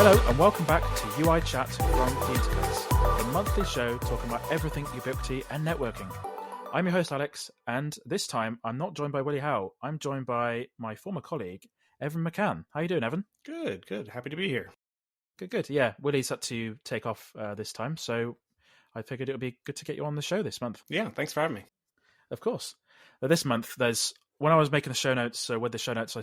Hello and welcome back to UI Chat from the Interface, the monthly show talking about everything Ubiquiti and networking. I'm your host Alex, and this time I'm not joined by Willie Howe. I'm joined by my former colleague, Evan McCann. How you doing, Evan? Good. Happy to be here. Good. Yeah, Willie's had to take off this time, so I figured it would be good to get you on the show this month. Yeah, thanks for having me. Of course. This month, when I was making the show notes, so with the show notes,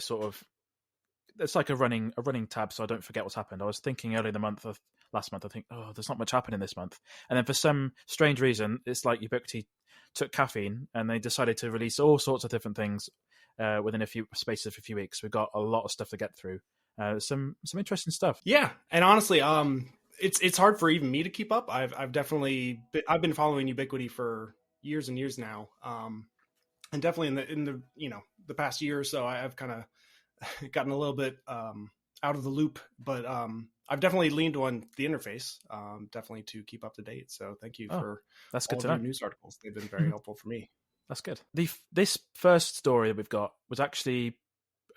it's like a running tab, so I don't forget what's happened. I was thinking early in the month of last month, I think, there's not much happening this month. And then for some strange reason, it's like Ubiquiti took caffeine and they decided to release all sorts of different things within a few weeks. We've got a lot of stuff to get through. Some interesting stuff. Yeah, and honestly, it's hard for even me to keep up. I've been following Ubiquiti for years and years now, and definitely in the past year or so, I've kind of gotten a little bit out of the loop, but I've definitely leaned on the interface, definitely to keep up to date. So thank you for that's all good to your know. news articles. They've been very helpful for me. That's good. This first story that we've got was actually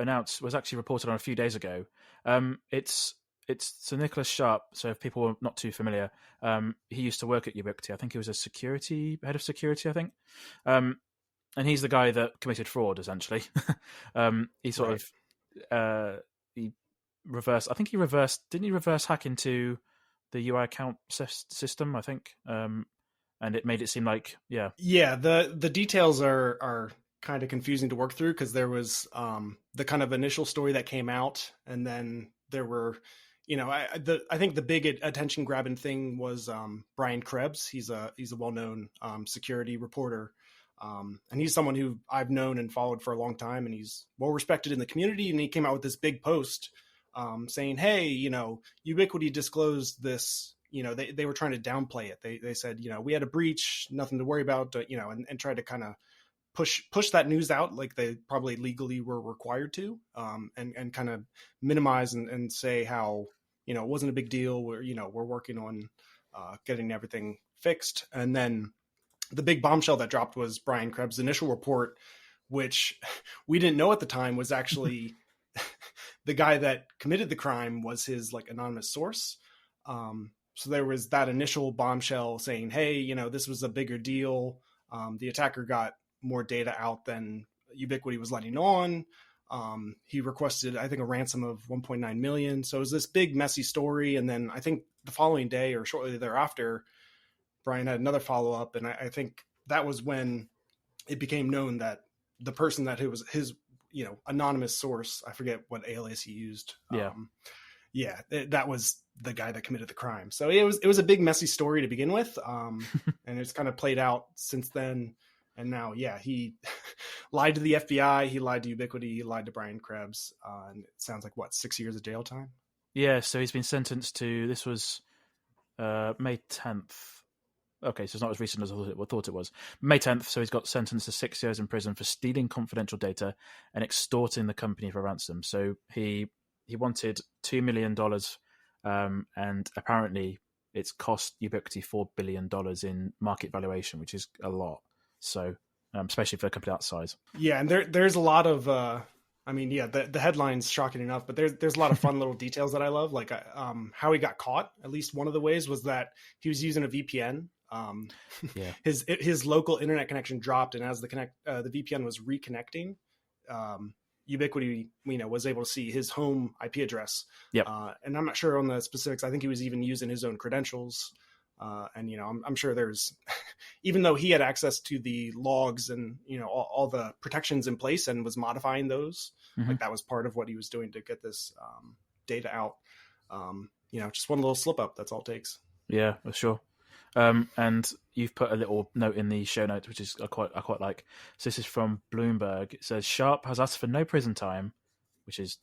reported on a few days ago. It's Sir Nickolas Sharp. So if people are not too familiar, he used to work at Ubiquiti. I think he was a head of security, I think. And he's the guy that committed fraud, essentially. He sort of didn't he reverse hack into the UI account system, I think. And it made it seem like, the details are kind of confusing to work through, because there was the kind of initial story that came out, and then there were, I think the big attention grabbing thing was Brian Krebs. He's a well-known security reporter, and he's someone who I've known and followed for a long time, and he's well respected in the community. And he came out with this big post saying, hey, Ubiquiti disclosed this. They were trying to downplay it. They said, we had a breach, nothing to worry about, and tried to kind of push that news out like they probably legally were required to, and kind of minimize and say how, it wasn't a big deal. We're working on getting everything fixed. And then the big bombshell that dropped was Brian Krebs' initial report, which we didn't know at the time was actually the guy that committed the crime was his anonymous source. So there was that initial bombshell saying, hey, this was a bigger deal. The attacker got more data out than Ubiquiti was letting on. He requested, I think, a ransom of 1.9 million. So it was this big messy story. And then I think the following day or shortly thereafter, Brian had another follow-up. And I think that was when it became known that the person that was his, anonymous source, I forget what alias he used. That was the guy that committed the crime. So it was a big messy story to begin with. And it's kind of played out since then. And now, he lied to the FBI, he lied to Ubiquiti, he lied to Brian Krebs, and it sounds like 6 years of jail time. Yeah, so he's been sentenced to. This was May 10th. Okay, so it's not as recent as I thought it was. May 10th, so he's got sentenced to 6 years in prison for stealing confidential data and extorting the company for ransom. So he wanted $2 million, and apparently it's cost Ubiquiti $4 billion in market valuation, which is a lot. So, especially for a company that size. Yeah, and there's a lot of, the headline's shocking enough, but there's a lot of fun little details that I love, like how he got caught. At least one of the ways was that he was using a VPN. His local internet connection dropped, and as the VPN was reconnecting, Ubiquiti, was able to see his home IP address. Yep. And I'm not sure on the specifics. I think he was even using his own credentials. I'm sure there's, even though he had access to the logs and, all the protections in place and was modifying those, that was part of what he was doing to get this data out. Just one little slip up. That's all it takes. Yeah, for sure. And you've put a little note in the show notes, which is I quite like. So this is from Bloomberg. It says Sharp has asked for no prison time, which is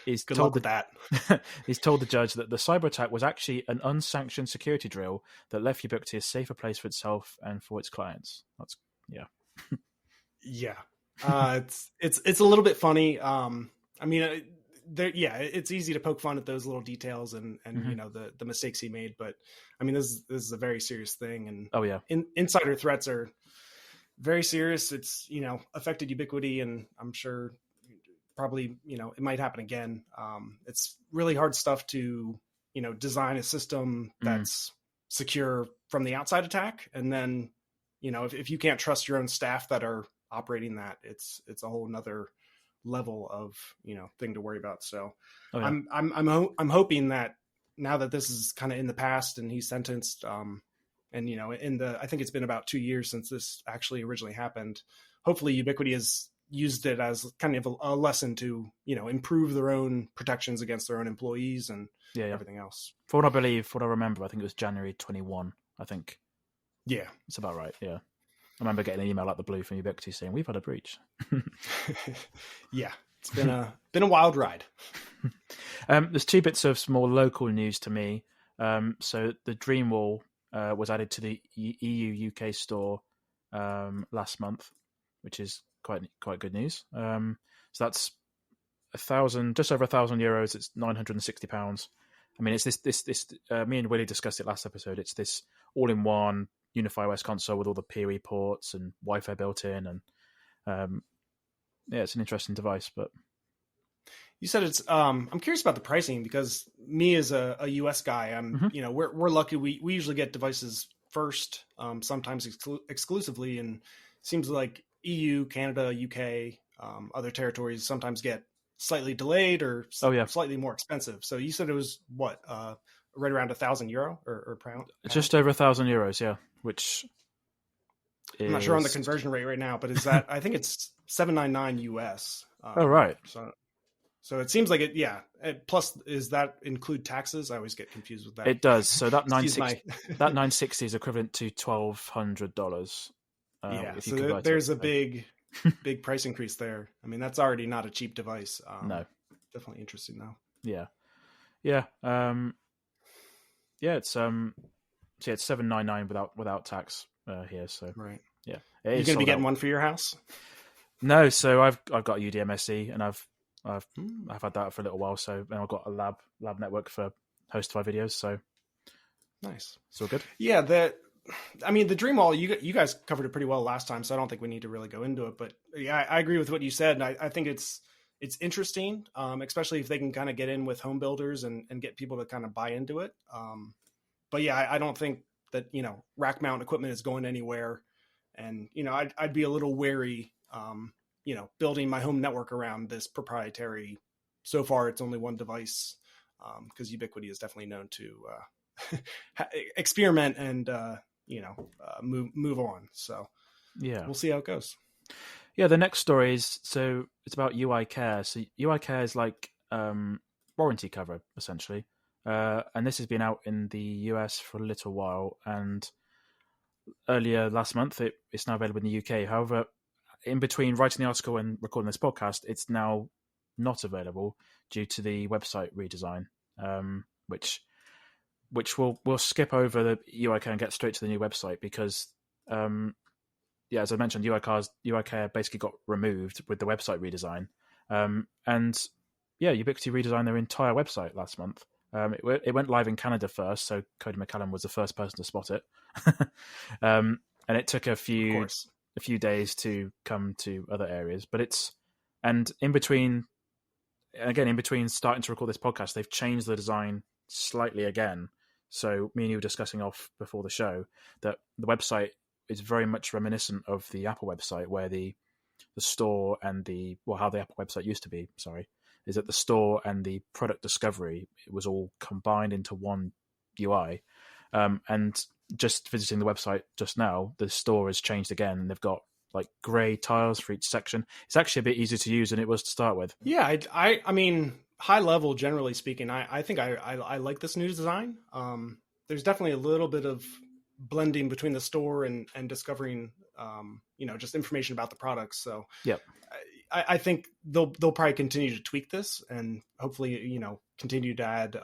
he's Good told luck with that. He's told the judge that the cyber attack was actually an unsanctioned security drill that left Ubiquiti a safer place for itself and for its clients. That's it's a little bit funny. It's easy to poke fun at those little details and the mistakes he made, but this is a very serious thing. And insider threats are very serious. It's affected Ubiquiti, and I'm sure probably, it might happen again. It's really hard stuff to, design a system that's secure from the outside attack. And then, if you can't trust your own staff that are operating that, it's a whole nother level of, thing to worry about. So I'm hoping that now that this is kind of in the past and he's sentenced, and I think it's been about 2 years since this actually originally happened. Hopefully Ubiquiti has used it as kind of a lesson to, improve their own protections against their own employees and everything else. For what I remember, I think it was January 21, I think. Yeah. It's about right, yeah. I remember getting an email out the blue from Ubiquiti saying, we've had a breach. Yeah, it's been a wild ride. There's 2 bits of more local news to me. So the Dreamwall was added to the EU UK store last month, which is quite good news. So that's just over €1,000. It's £960. I mean, it's this. Me and Willie discussed it last episode. It's this all-in-one UniFi OS console with all the PoE ports and Wi-Fi built in, and it's an interesting device. But you said it's. I'm curious about the pricing because me as a US guy, we're lucky. We usually get devices first, sometimes exclusively, and it seems like EU, Canada, UK, other territories sometimes get slightly delayed or slightly more expensive. So you said it was what, right around €1,000 or pound? Just over €1,000, yeah. Which I'm not sure on the conversion rate right now, but is that I think it's $799 US. Right. So it seems like it. Yeah. Plus, is that include taxes? I always get confused with that. It does. So that $960 is equivalent to $1,200. So there's a big price increase there. I mean, that's already not a cheap device. No, definitely interesting though. Yeah. It's it's $799 without tax here. So right. Yeah. You're going to be getting one for your house? No. So I've got UDMSE and I've had that for a little while. So then I've got a lab network for hostified videos. So nice. It's all good. Yeah. The Dreamwall, you guys covered it pretty well last time, so I don't think we need to really go into it. But yeah, I agree with what you said. And I think it's interesting, especially if they can kind of get in with home builders and get people to kind of buy into it. But yeah, I don't think that, rack mount equipment is going anywhere. And, I'd be a little wary, building my home network around this proprietary. So far, it's only one device, because Ubiquiti is definitely known to experiment and, move on. So yeah, we'll see how it goes. Yeah. The next story it's about UI Care. So UI Care is like warranty cover essentially. And this has been out in the US for a little while, and earlier last month it's now available in the UK. However, in between writing the article and recording this podcast, it's now not available due to the website redesign, which we'll skip over the UI Care and get straight to the new website because, as I mentioned, UI Care basically got removed with the website redesign. Ubiquiti redesigned their entire website last month. It went live in Canada first, so Cody McCann was the first person to spot it. And it took a few days to come to other areas. But in between starting to record this podcast, they've changed the design slightly again. So me and you were discussing off before the show that the website is very much reminiscent of the Apple website, where the store and how the Apple website used to be, is that the store and the product discovery, it was all combined into one UI. And just visiting the website just now, the store has changed again, and they've got like grey tiles for each section. It's actually a bit easier to use than it was to start with. Yeah, I mean, high level, generally speaking, I think I like this new design. There's definitely a little bit of blending between the store and discovering, just information about the products. So yeah, I think they'll probably continue to tweak this and hopefully, continue to add,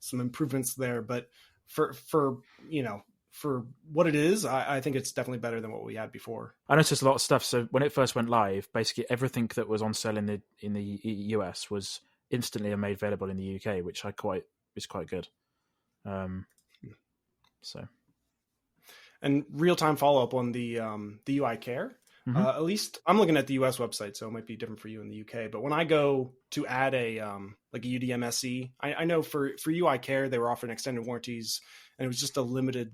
some improvements there. But for what it is, I think it's definitely better than what we had before. I noticed a lot of stuff. So when it first went live, basically everything that was on sale in the US was instantly made available in the UK, which is quite good. So, and real time follow up on the UI Care. Mm-hmm. At least I'm looking at the US website, so it might be different for you in the UK. But when I go to add a like a UDM SE, I know for UI Care they were offering extended warranties, and it was just a limited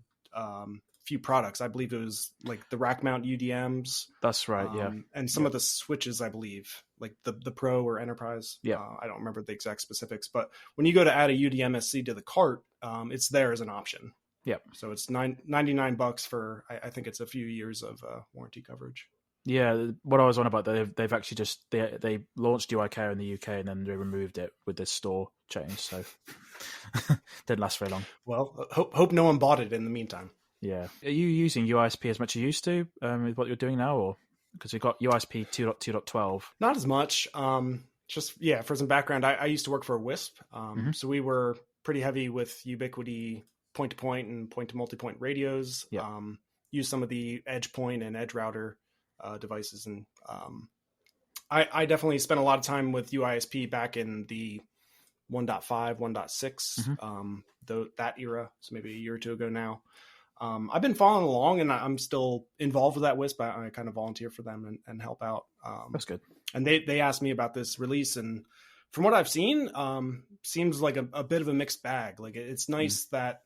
few products. I believe it was like the rack mount UDMs. That's right. Yeah, and some of the switches, I believe, like the Pro or Enterprise. Yeah, I don't remember the exact specifics, but when you go to add a UDM SE to the cart, it's there as an option. Yep. So it's $99 for I think it's a few years of warranty coverage. Yeah, what I was on about, they've actually just they launched UI Care in the UK and then they removed it with this store change, so didn't last very long. Well, hope no one bought it in the meantime. Yeah, are you using UISP as much as you used to with what you're doing now, or because you've got UISP 2.2.12? Not as much. Just for some background, I used to work for WISP, so we were pretty heavy with Ubiquiti point-to-point and point-to-multipoint radios. Yeah. Use some of the edge point and edge router devices, and I definitely spent a lot of time with UISP back in the 1.5, 1.6, that era, so maybe a year or two ago now. I've been following along, and I'm still involved with that WISP. I kind of volunteer for them and help out. That's good. And they asked me about this release, and from what I've seen, seems like a bit of a mixed bag. Like it's nice that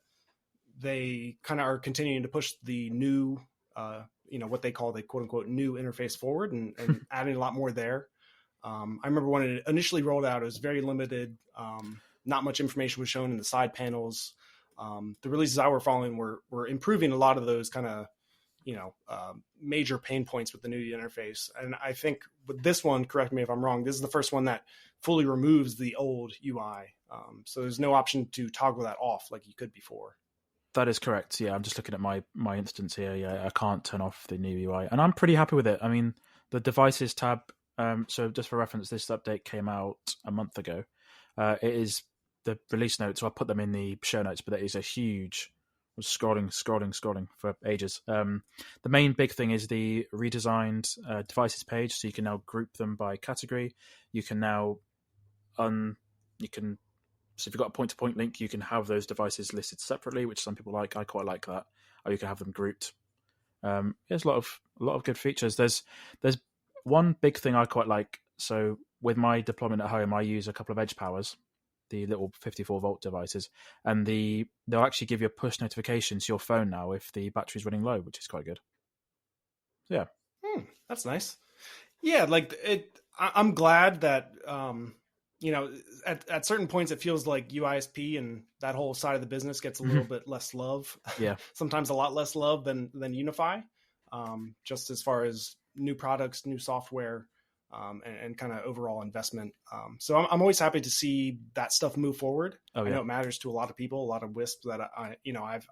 they kind of are continuing to push the new, what they call the quote unquote new interface forward and adding a lot more there. I remember when it initially rolled out, it was very limited. Not much information was shown in the side panels. The releases I were following were improving a lot of those kind of, major pain points with the new interface. And I think with this one, correct me if I'm wrong, this is the first one that fully removes the old UI. So there's no option to toggle that off like you could before. That is correct. Yeah, I'm just looking at my instance here. Yeah, I can't turn off the new UI, and I'm pretty happy with it. I mean, the devices tab. So just for reference, this update came out a month ago. It is the release notes, so I'll put them in the show notes, but it is a huge... I was scrolling for ages. The main big thing is the redesigned devices page, so you can now group them by category. You can now so if you've got a point-to-point link, you can have those devices listed separately, which some people like. I quite like that. Or you can have them grouped. There's a lot of good features. There's one big thing I quite like. So with my deployment at home, I use a couple of edge powers, the little 54-volt devices, and they'll actually give you a push notification to your phone now if the battery's running low, which is quite good. Yeah. That's nice. Yeah, like I'm glad that at certain points it feels like UISP and that whole side of the business gets a little bit less love. Yeah. Sometimes a lot less love than UniFi, just as far as new products, new software, and kind of overall investment. So I'm always happy to see that stuff move forward. I know it matters to a lot of people, a lot of WISP that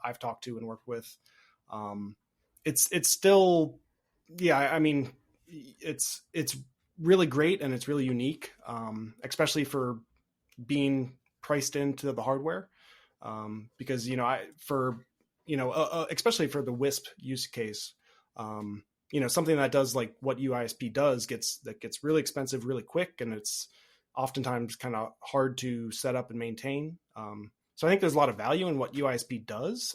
I've talked to and worked with. It's still, I mean, it's really great and it's really unique, especially for being priced into the hardware. Because especially for the WISP use case, something that does like what UISP does gets really expensive really quick, and it's oftentimes kind of hard to set up and maintain. So I think there's a lot of value in what UISP does.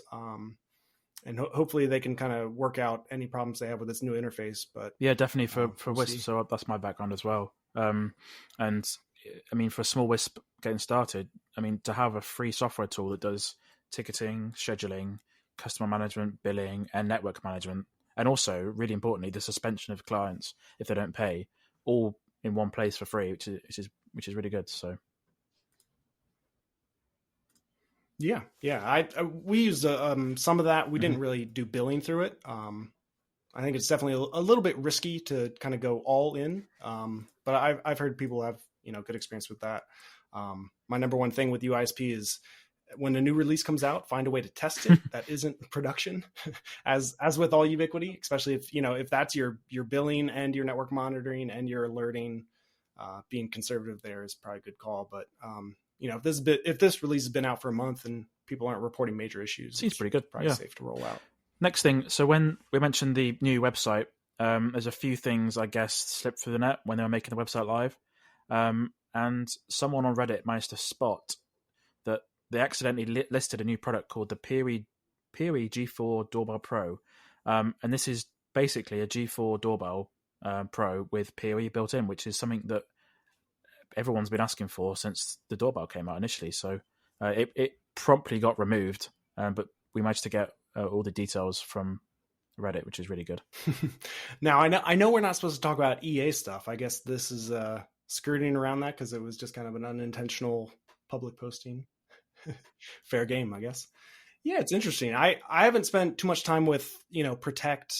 And hopefully they can kind of work out any problems they have with this new interface. But yeah, definitely for WISP. So that's my background as well. And I mean, for a small WISP getting started, I mean, to have a free software tool that does ticketing, scheduling, customer management, billing, and network management, and also, really importantly, the suspension of clients if they don't pay, all in one place for free, which is really good. So. Yeah. We used some of that. We didn't really do billing through it. I think it's definitely a little bit risky to kind of go all in. But I've heard people have good experience with that. My number one thing with UISP is when a new release comes out, find a way to test it that isn't production, as with all Ubiquiti, especially if that's your billing and your network monitoring and your alerting. Being conservative there is probably a good call, but. If this release has been out for a month and people aren't reporting major issues, seems pretty good. Probably safe to roll out. Next thing, so when we mentioned the new website, there's a few things I guess slipped through the net when they were making the website live, and someone on Reddit managed to spot that they accidentally listed a new product called the Peary G4 Doorbell Pro, and this is basically a G4 Doorbell Pro with PoE built in, which is something that everyone's been asking for since the Doorbell came out initially. So it promptly got removed, but we managed to get all the details from Reddit, which is really good. Now, I know we're not supposed to talk about EA stuff. I guess this is skirting around that because it was just kind of an unintentional public posting. Fair game, I guess. Yeah, it's interesting. I haven't spent too much time with, Protect.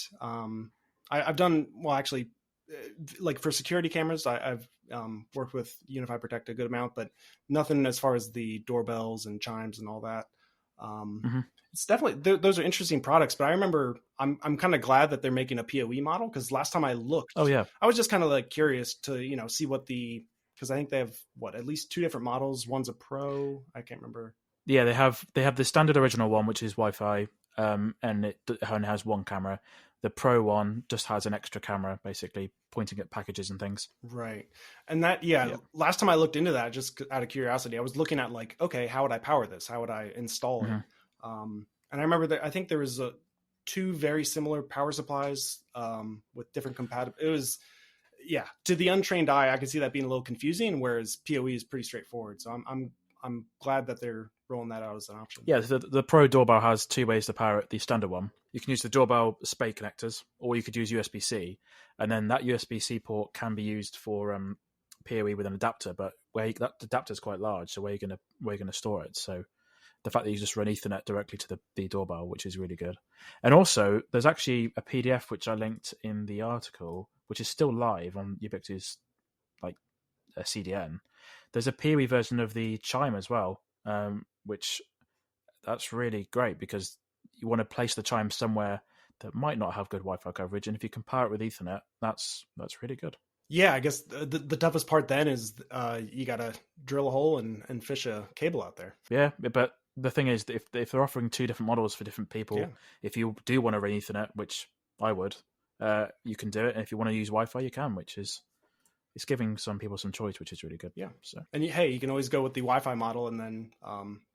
I've done, well, actually, like for security cameras, I've worked with UniFi Protect a good amount, but nothing as far as the doorbells and chimes and all that. It's definitely, those are interesting products, but I remember I'm kind of glad that they're making a PoE model, because last time I looked, I was just kind of like curious to, see what because I think they have at least 2 different models. One's a Pro. I can't remember. Yeah, they have the standard original one, which is Wi-Fi, and it only has 1 camera. The Pro one just has an extra camera, basically pointing at packages and things. Right. And that, last time I looked into that, just out of curiosity, I was looking at like, okay, how would I power this? How would I install it? And I remember that I think there was 2 very similar power supplies with different compatible. It was, to the untrained eye, I could see that being a little confusing, whereas PoE is pretty straightforward. So I'm glad that they're rolling that out as an option. Yeah, the Pro Doorbell has 2 ways to power it. The standard one, you can use the Doorbell SPAY connectors, or you could use USB-C, and then that USB-C port can be used for PoE with an adapter. But that adapter is quite large, so where are you gonna store it? So the fact that you just run Ethernet directly to the doorbell, which is really good. And also, there's actually a PDF which I linked in the article, which is still live on Ubiquiti's a CDN. There's a PoE version of the chime as well, which that's really great because you want to place the chime somewhere that might not have good Wi-Fi coverage, and if you can pair it with Ethernet, that's really good. Yeah, I guess the toughest part then is you got to drill a hole and fish a cable out there. Yeah, but the thing is, if they're offering 2 different models for different people, if you do want to run Ethernet, which I would, you can do it, and if you want to use Wi-Fi, you can, which is it's giving some people some choice, which is really good. Yeah. So, and you can always go with the Wi-Fi model, and then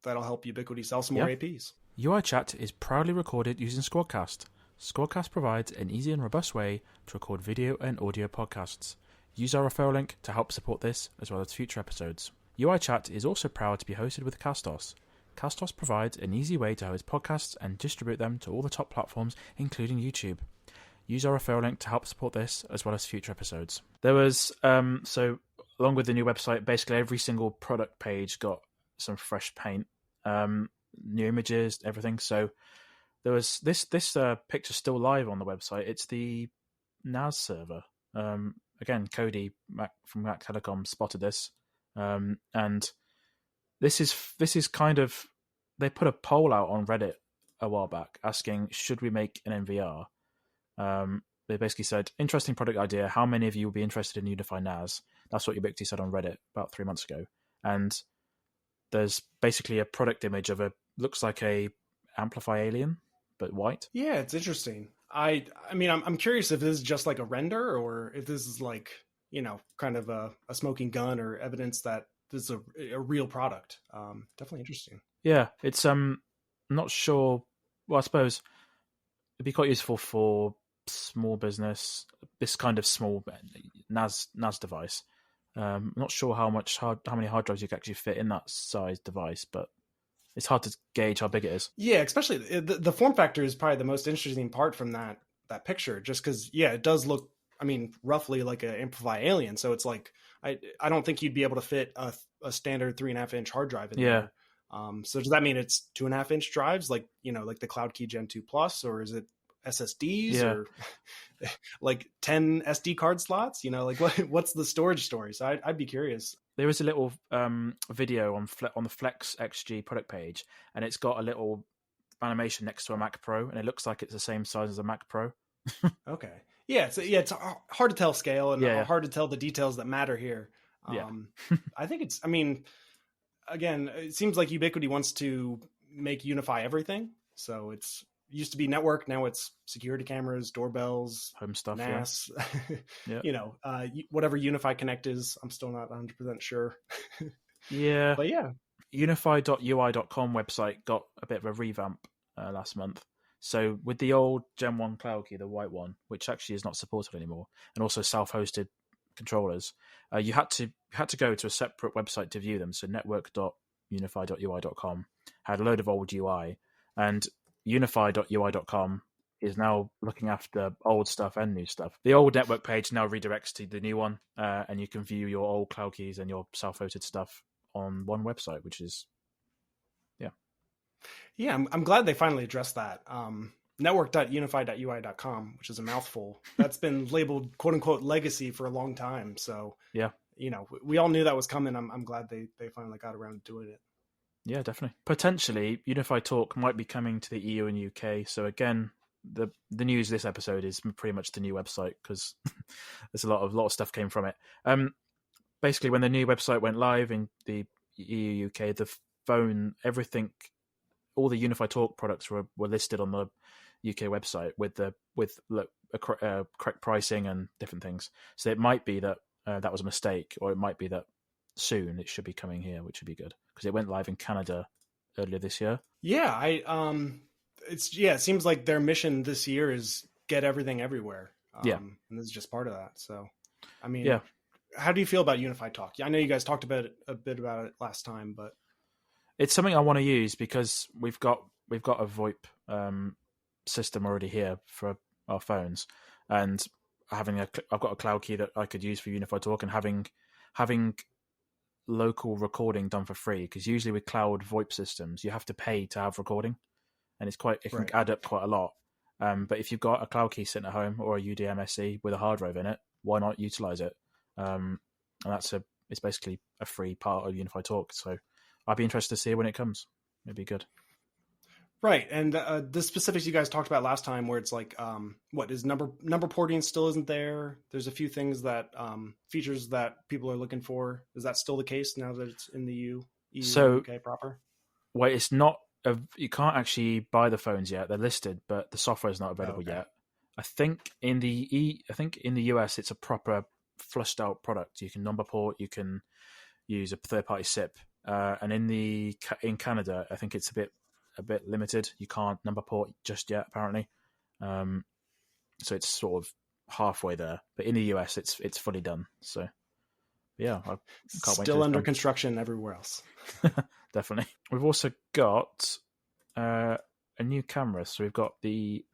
that'll help Ubiquiti sell some more APs. UI Chat is proudly recorded using Squadcast. Squadcast provides an easy and robust way to record video and audio podcasts. Use our referral link to help support this as well as future episodes. UI Chat is also proud to be hosted with Castos. Castos provides an easy way to host podcasts and distribute them to all the top platforms, including YouTube. Use our referral link to help support this as well as future episodes. There was, so along with the new website, basically every single product page got some fresh paint, new images, everything. So there was this picture still live on the website. It's the NAS server. Again, Cody from Mac Telecom spotted this, and this is kind of, they put a poll out on Reddit a while back asking, should we make an NVR? They basically said, interesting product idea. How many of you would be interested in UniFi NAS? That's what Ubiquiti said on Reddit about 3 months ago. And there's basically a product image of looks like a Amplify Alien, but white. Yeah, it's interesting. I mean, I'm curious if this is just like a render, or if this is like, kind of a smoking gun or evidence that this is a real product. Definitely interesting. Yeah, it's not sure. Well, I suppose it'd be quite useful for small business, this kind of small NAS device. Not sure how many hard drives you can actually fit in that size device, but it's hard to gauge how big it is. Yeah, especially the form factor is probably the most interesting part from that picture, just because, it does look, roughly like an Amplify Alien. So it's like, I don't think you'd be able to fit a standard 3.5-inch hard drive in there. So does that mean it's 2.5-inch drives, like, like the CloudKey Gen 2 Plus, or is it SSDs or like 10 SD card slots? Like what's the storage story? So I'd be curious. There is a little video on the Flex XG product page, and it's got a little animation next to a Mac Pro, and it looks like it's the same size as a Mac Pro. Okay. Yeah, it's hard to tell scale, and hard to tell the details that matter here. I think it's, again, it seems like Ubiquiti wants to make unify everything. So it used to be network, now it's security cameras, doorbells, home stuff, NAS, whatever UniFi Connect is. I'm still not 100% sure. Yeah. But yeah. UniFi.ui.com website got a bit of a revamp last month. So with the old Gen 1 Cloud Key, the white one, which actually is not supported anymore, and also self-hosted controllers, you had to go to a separate website to view them. So network.unifi.ui.com had a load of old UI, and unifi.ui.com is now looking after old stuff and new stuff. The old network page now redirects to the new one, and you can view your old Cloud Keys and your self-hosted stuff on one website, which is, Yeah, I'm glad they finally addressed that. Network.unifi.ui.com, which is a mouthful. That's been labeled "quote unquote" legacy for a long time. So yeah, we all knew that was coming. I'm glad they finally got around to doing it. Yeah, definitely. Potentially, UniFi Talk might be coming to the EU and UK. So again, the news this episode is pretty much the new website because there's a lot of stuff came from it. Basically, when the new website went live in the EU UK, the phone, everything, all the UniFi Talk products were listed on the UK website with correct pricing and different things. So it might be that that was a mistake, or it might be that soon it should be coming here, which would be good because it went live in Canada earlier this year. Yeah, it seems like their mission this year is get everything everywhere. And this is just part of that. So, I mean, yeah. How do you feel about UniFi Talk? I know you guys talked about it a bit about it last time, but it's something I want to use because we've got a VoIP system already here for our phones, and I've got a Cloud Key that I could use for UniFi Talk, and having local recording done for free, because usually with cloud VoIP systems you have to pay to have recording, and it can add up quite a lot. But if you've got a Cloud Key sitting at home or a UDMSC with a hard drive in it, why not utilize it? And it's basically a free part of UniFi Talk. So I'd be interested to see it when it comes. It'd be good. Right, and the specifics you guys talked about last time, where it's like, what is number porting still isn't there? There's a few things that features that people are looking for. Is that still the case now that it's in the EU and UK proper? Well, it's not. You can't actually buy the phones yet. They're listed, but the software is not available yet. I think in the US, it's a proper flushed out product. You can number port. You can use a third party SIP, and in Canada, I think it's a bit limited. You can't number port just yet, apparently. So it's sort of halfway there. But in the US, it's fully done. So yeah, I can't wait. Still under construction everywhere else. Definitely. We've also got a new camera. So we've got the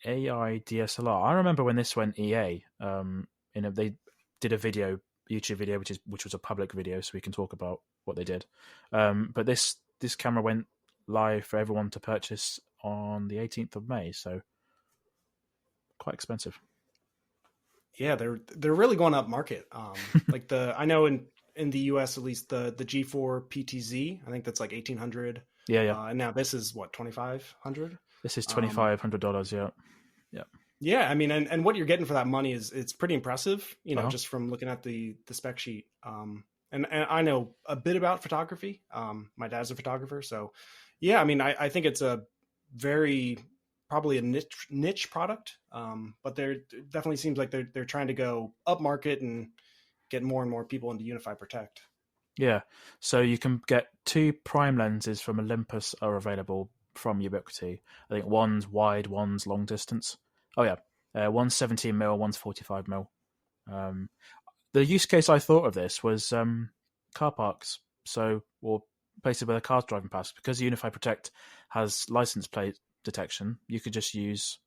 AI DSLR. I remember when this went EA. They did a YouTube video, which was a public video, so we can talk about what they did. But this camera went live for everyone to purchase on the 18th of May, so quite expensive. Yeah, they're really going up market. Like I know in the US at least the G4 PTZ, I think that's like $1,800. Yeah. And now this is what, $2,500? This is $2,500. Yeah. Yeah, I mean, and what you're getting for that money it's pretty impressive. Just from looking at the spec sheet. And I know a bit about photography. My dad's a photographer, so yeah. I mean, I think it's a very probably a niche product. But there definitely seems like they're trying to go up market and get more and more people into UniFi Protect. Yeah, so you can get 2 prime lenses from Olympus are available from Ubiquiti. I think one's wide, one's long distance. Oh yeah, one's 17mm, one's 45mm. The use case I thought of this was car parks, or places where the car's driving past. Because UniFi Protect has license plate detection, you could just use.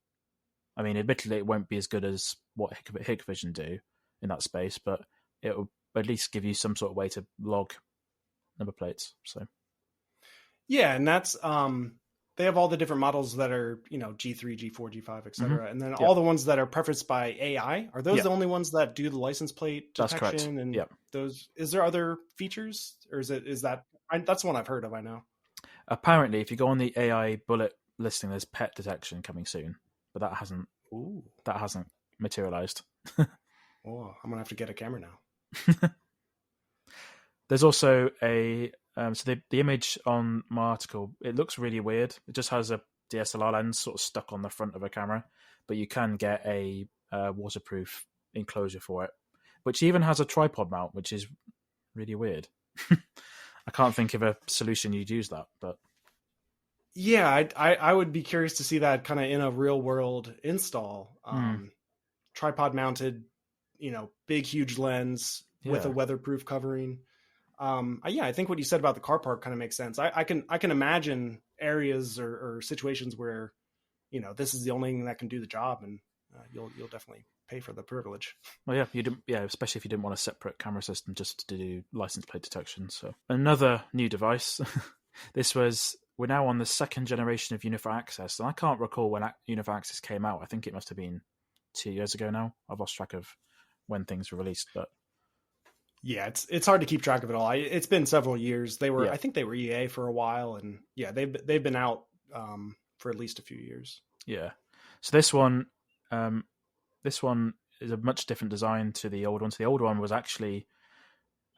I mean, admittedly, it won't be as good as what Hikvision do in that space, but it will at least give you some sort of way to log number plates. So yeah, and that's they have all the different models that are, G3, G4, G5, etc. And then all the ones that are preferenced by AI. Are those the only ones that do the license plate detection? That's correct. And those, is there other features, or is that that's one I've heard of, I know. Apparently, if you go on the AI bullet listing, there's pet detection coming soon, but that hasn't materialized. Oh, I'm gonna have to get a camera now. There's also so the image on my article, it looks really weird. It just has a DSLR lens sort of stuck on the front of a camera, but you can get a waterproof enclosure for it, which even has a tripod mount, which is really weird. I can't think of a solution you'd use that, but Yeah, I would be curious to see that kind of in a real world install. Mm, Tripod mounted, big huge lens with a yeah. weatherproof covering. Yeah, I think what you said about the car park kind of makes sense. I can imagine areas or situations where this is the only thing that can do the job, and you'll definitely pay for the privilege. Well, yeah, you didn't. Yeah, especially if you didn't want a separate camera system just to do license plate detection. So another new device. We're now on the second generation of UniFi Access, and I can't recall when UniFi Access came out. I think it must have been 2 years ago now. I've lost track of when things were released, but Yeah, it's hard to keep track of it all. It's been several years. yeah, I think they were EA for a while, and yeah, they've been out for at least a few years. yeah. So this one is a much different design to the old one. So the old one was actually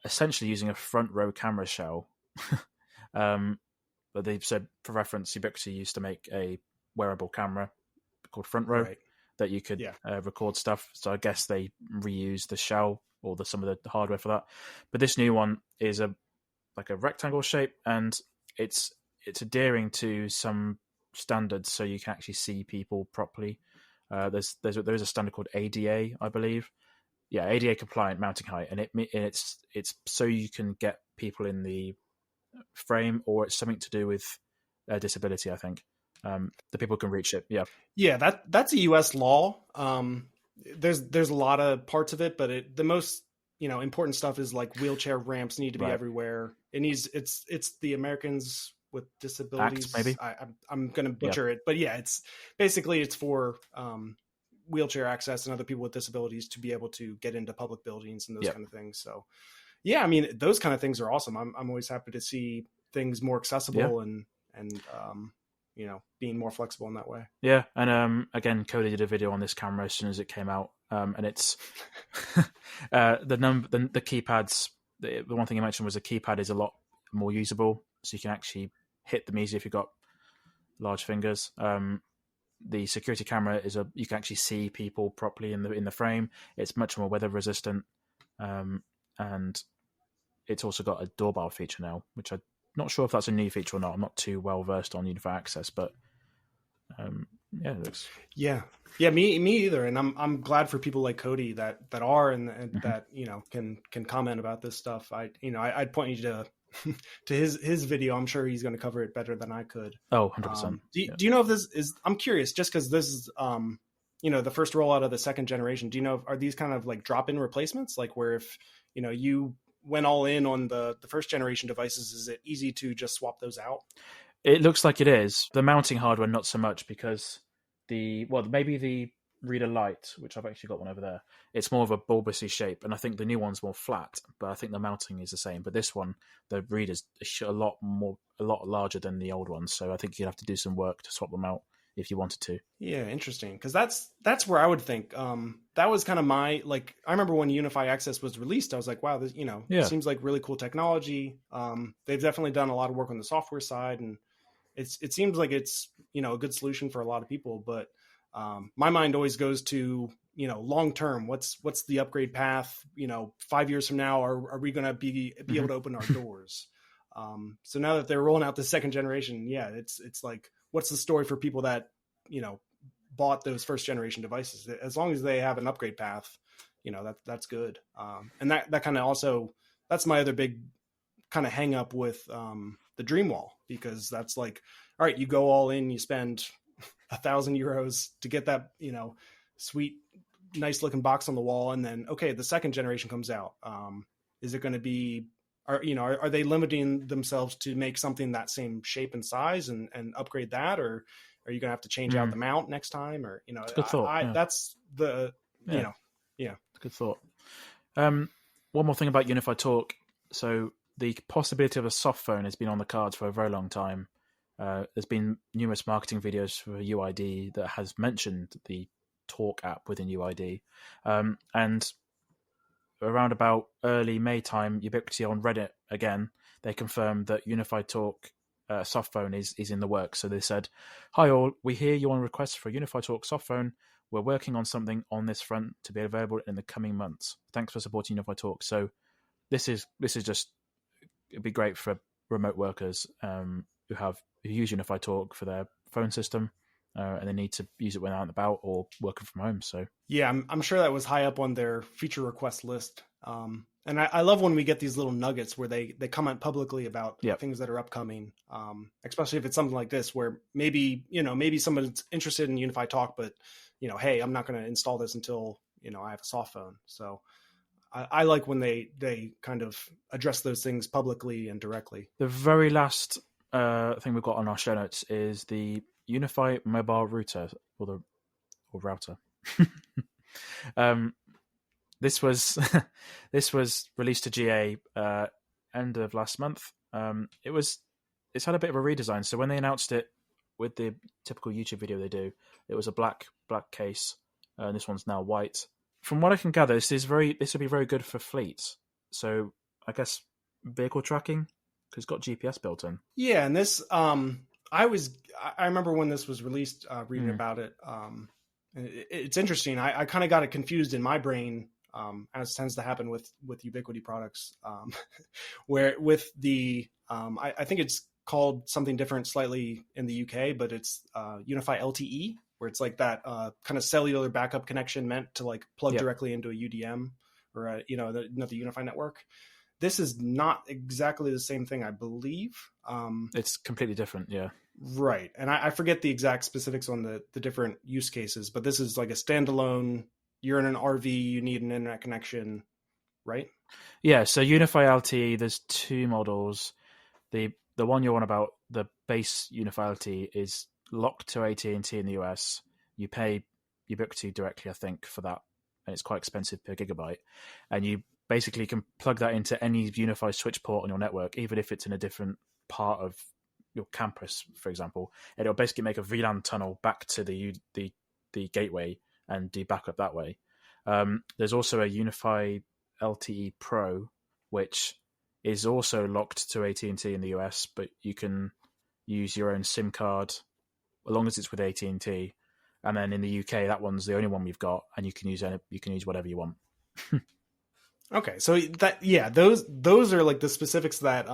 essentially using a front row camera shell. But they've said, for reference, Ubiquiti used to make a wearable camera called Front Row Right. that you could Yeah. record stuff. So I guess they reused the shell or some of the hardware for that. But this new one is like a rectangle shape, and it's adhering to some standards, so you can actually see people properly. There's a standard called ADA, I believe. Yeah, ADA compliant mounting height, and it's so you can get people in the frame, or it's something to do with disability. I think the people can reach it. Yeah, Yeah, that's a U.S. law. There's a lot of parts of it, but the most important stuff is like wheelchair ramps need to be right. everywhere. It's the Americans with Disabilities. Act maybe. I'm going to Yeah, butcher it, but yeah, it's for wheelchair access and other people with disabilities to be able to get into public buildings and those yeah, kind of things. So yeah, I mean those kind of things are awesome. I'm always happy to see things more yeah, accessible and being more flexible in that way. yeah. And again, Cody did a video on this camera as soon as it came out, and it's the keypads. The one thing I mentioned was the keypad is a lot more usable, so you can actually hit them easy if you've got large fingers. The security camera you can actually see people properly in the frame. It's much more weather resistant, and it's also got a doorbell feature now, which I'm not sure if that's a new feature or not. I'm not too well versed on UniFi Access, but yeah, it looks. Yeah, yeah, me either. And I'm glad for people like Cody that are and that can comment about this stuff. I'd point you to to his video. I'm sure he's going to cover it better than I could. Oh, 100%. Do you know if this is? I'm curious, just because this is the first rollout of the second generation. Do you know, are these kind of like drop-in replacements, like where if you went all in on the first generation devices, is it easy to just swap those out? It looks like it is. The mounting hardware, not so much, because maybe the Reader Lite, which I've actually got one over there, it's more of a bulbousy shape, and I think the new one's more flat, but I think the mounting is the same. But this one, the Reader's a lot larger than the old one, so I think you'd have to do some work to swap them out if you wanted to. Yeah, interesting. Because that's where I would think. That was kind of my, like, I remember when UniFi Access was released, I was like, wow, this Yeah. seems like really cool technology. They've definitely done a lot of work on the software side, and it seems like it's a good solution for a lot of people. But my mind always goes to long term. What's the upgrade path? 5 years from now, are we going to be able to open our doors? So now that they're rolling out the second generation, yeah, it's like, what's the story for people that bought those first generation devices? As long as they have an upgrade path, that's good. And that kind of also, that's my other big kind of hang up with the Dreamwall, because that's like, all right, you go all in, you spend €1,000 to get that sweet, nice looking box on the wall, and then okay, the second generation comes out. Is it going to be, are they limiting themselves to make something that same shape and size and upgrade that, or are you going to have to change out the mount next time? Or It's a good thought. that's the Yeah. yeah. It's a good thought. One more thing about UniFi Talk. So the possibility of a soft phone has been on the cards for a very long time. There's been numerous marketing videos for UID that has mentioned the Talk app within UID, and around about early May time, Ubiquiti on Reddit again, they confirmed that UniFi Talk Softphone is in the works. So they said, "Hi all, we hear you on request for a UniFi Talk Softphone. We're working on something on this front to be available in the coming months. Thanks for supporting UniFi Talk." So this is just, it'd be great for remote workers who have use UniFi Talk for their phone system, and they need to use it when out and about or working from home. So yeah, I'm sure that was high up on their feature request list. And I love when we get these little nuggets where they comment publicly about things that are upcoming, especially if it's something like this where maybe someone's interested in UniFi Talk, but hey, I'm not going to install this until I have a Softphone. So I like when they kind of address those things publicly and directly. The very last thing we've got on our show notes is the UniFi mobile router or router. This was released to GA end of last month. It's had a bit of a redesign. So when they announced it with the typical YouTube video they do, it was a black case, and this one's now white. From what I can gather, this would be very good for fleets. So I guess vehicle tracking, because it's got GPS built in. Yeah, and this I remember when this was released, reading about it. It's interesting. I kind of got it confused in my brain, as tends to happen with Ubiquiti products, where with the I think it's called something different slightly in the UK, but it's UniFi LTE, where it's like that kind of cellular backup connection meant to like plug directly into a UDM or the UniFi network. This is not exactly the same thing, I believe. It's completely different, yeah. Right. And I forget the exact specifics on the different use cases, but this is like a standalone, you're in an RV, you need an internet connection, right? Yeah, so UniFi LTE, there's two models. The one you're on about, the base UniFi LTE, is locked to AT&T in the US. You pay Ubiquiti directly, I think, for that, and it's quite expensive per gigabyte. And you basically can plug that into any UniFi switch port on your network, even if it's in a different part of your campus, for example. And it'll basically make a VLAN tunnel back to the gateway and do backup that way. There's also a UniFi LTE Pro, which is also locked to AT&T in the US, but you can use your own SIM card as long as it's with AT&T. And then in the UK, that one's the only one we've got, and you can use whatever you want. Okay, so those are like the specifics that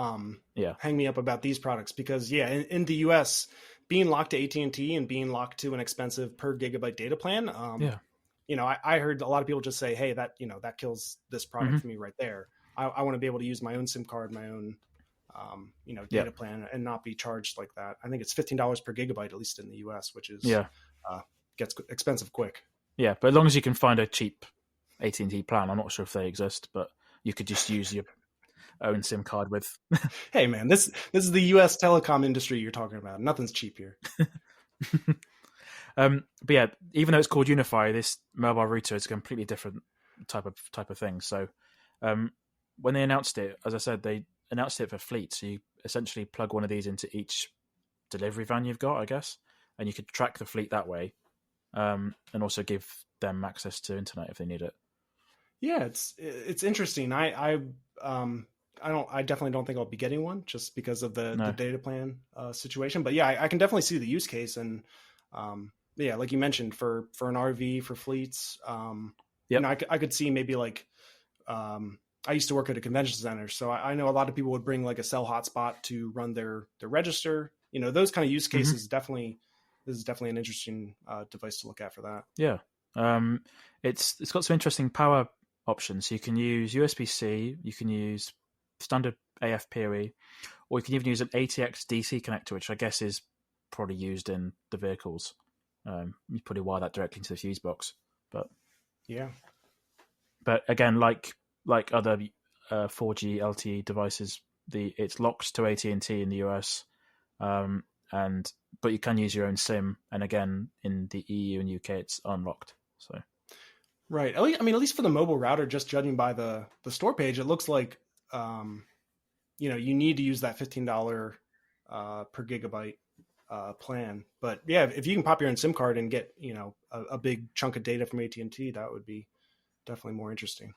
hang me up about these products, because in the US, being locked to AT&T and being locked to an expensive per gigabyte data plan, I heard a lot of people just say, hey, that kills this product for me right there. I want to be able to use my own SIM card, my own data plan, and not be charged like that. I think it's $15 per gigabyte, at least in the US, which is gets expensive quick. Yeah, but as long as you can find a cheap AT&T plan, I'm not sure if they exist, but you could just use your own SIM card with. Hey man, this is the US telecom industry you're talking about. Nothing's cheap here. But yeah, even though it's called UniFi, this mobile router is a completely different type of thing. So when they announced it, as I said, they announced it for fleet. So you essentially plug one of these into each delivery van you've got, I guess, and you could track the fleet that way, and also give them access to internet if they need it. Yeah, it's interesting. I definitely don't think I'll be getting one just because of the data plan situation. But yeah, I can definitely see the use case, and like you mentioned, for an RV, for fleets, I could see maybe like I used to work at a convention center, so I know a lot of people would bring like a cell hotspot to run their register. Those kind of use cases. This is definitely an interesting device to look at for that. Yeah, it's got some interesting power options. So you can use USB-C, you can use standard AF-PoE, or you can even use an ATX DC connector, which I guess is probably used in the vehicles. You probably wire that directly into the fuse box. But again, like other 4G LTE devices, it's locked to AT&T in the US, but you can use your own SIM, and again in the EU and UK it's unlocked. So right, at least for the mobile router, just judging by the store page, it looks like you need to use that $15 per gigabyte plan. But yeah, if you can pop your own SIM card and get a big chunk of data from AT&T, that would be definitely more interesting.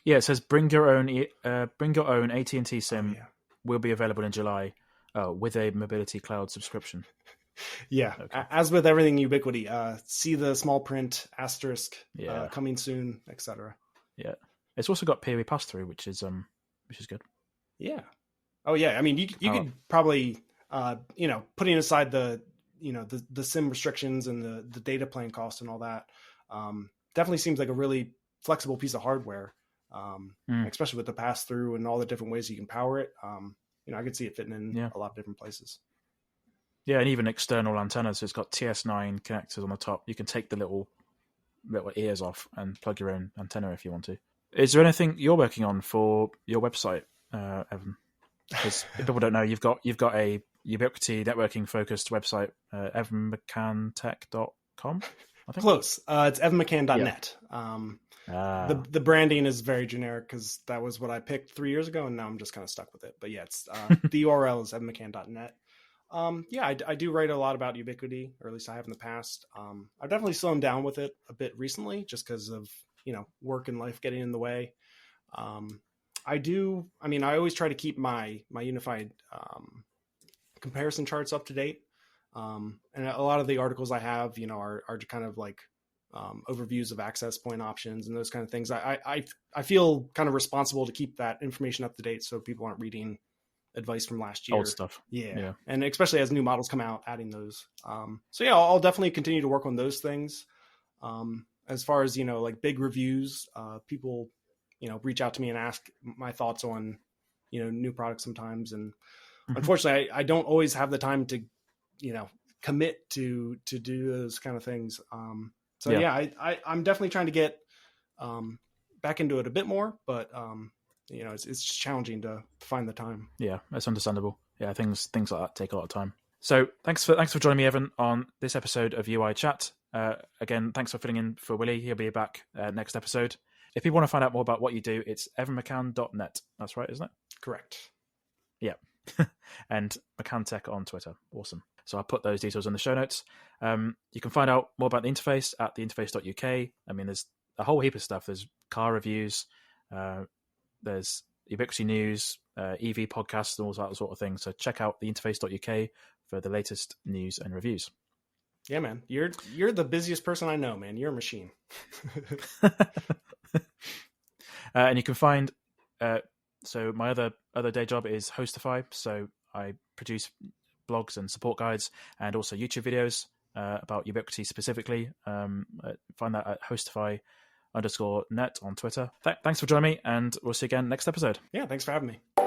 Yeah, it says bring your own AT&T SIM will be available in July with a mobility cloud subscription. Yeah, okay. As with everything Ubiquiti, see the small print asterisk coming soon, etc. Yeah, it's also got PoE pass through, which is good. Yeah. Oh yeah, I mean you could probably putting aside the SIM restrictions and the data plan cost and all that, definitely seems like a really flexible piece of hardware, especially with the pass through and all the different ways you can power it. I could see it fitting in a lot of different places. Yeah, and even external antennas. So it's got TS9 connectors on the top. You can take the little ears off and plug your own antenna if you want to. Is there anything you're working on for your website, Evan? Because if people don't know, you've got a Ubiquiti networking focused website, evanmccantech.com. I think. Close. It's evanmccann.net. The branding is very generic because that was what I picked 3 years ago, and now I'm just kind of stuck with it. But yeah, it's the URL is evanmccann.net. I do write a lot about Ubiquiti, or at least I have in the past. I've definitely slowed down with it a bit recently, just because of work and life getting in the way. I always try to keep my unified comparison charts up to date. And a lot of the articles I have, are kind of like overviews of access point options and those kind of things. I feel kind of responsible to keep that information up to date so people aren't reading advice from last year. Old stuff. Yeah. And especially as new models come out, adding those. I'll definitely continue to work on those things. As far as, like big reviews, people, reach out to me and ask my thoughts on, new products sometimes. And unfortunately, I don't always have the time to, commit to do those kind of things. I'm definitely trying to get back into it a bit more, but it's just challenging to find the time. Yeah, that's understandable. Yeah, things like that take a lot of time. So thanks for joining me, Evan, on this episode of UI Chat. Again, thanks for filling in for Willie. He'll be back next episode. If people want to find out more about what you do, it's evanmccann.net. That's right, isn't it? Correct. Yeah. And McCann Tech on Twitter. Awesome. So I'll put those details in the show notes. You can find out more about the interface at theinterface.uk. I mean, there's a whole heap of stuff. There's car reviews, there's Ubiquiti news, EV podcasts, and all that sort of thing. So check out theinterface.uk for the latest news and reviews. Yeah, man. You're the busiest person I know, man. You're a machine. And you can find... So my other day job is Hostify. So I produce blogs and support guides and also YouTube videos about Ubiquiti specifically. Find that at Hostify_net on Twitter. Thanks for joining me, and we'll see you again next episode. Yeah, thanks for having me.